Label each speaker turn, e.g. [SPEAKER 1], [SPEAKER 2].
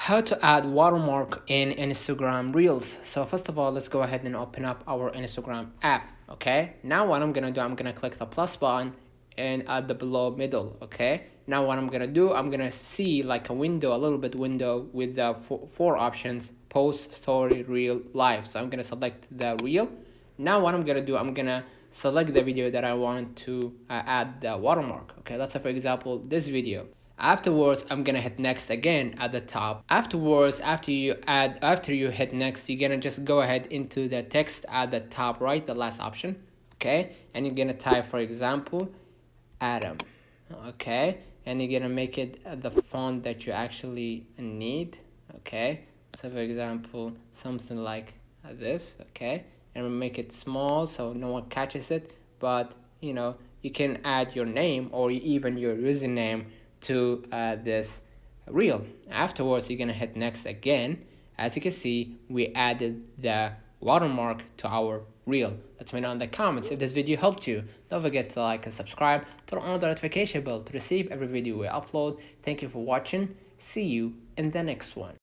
[SPEAKER 1] How to add watermark in Instagram Reels. So first of all, let's go ahead and open up our Instagram app. Okay, now what I'm gonna do, I'm gonna click the plus button and at the below middle. Okay, now what I'm gonna do, I'm gonna see like a window, a little bit window with the four options: post, story, reel, live. So I'm gonna select the reel. Now what I'm gonna do, I'm gonna select the video that I want to add the watermark. Okay, let's say for example this video. Afterwards, I'm gonna hit next again at the top. Afterwards, after you hit next, you're gonna just go ahead into the text at the top right, the last option. Okay, and you're gonna type, for example, Adam. Okay, and you're gonna make it the font that you actually need. Okay, so for example, something like this. Okay, and we make it small so no one catches it, but you can add your name or even your username to this reel. Afterwards, you're gonna hit next again. As you can see, we added the watermark to our reel. Let me know in the comments if this video helped you. Don't forget to like and subscribe, turn on the notification bell to receive every video we upload. Thank you for watching. See you in the next one.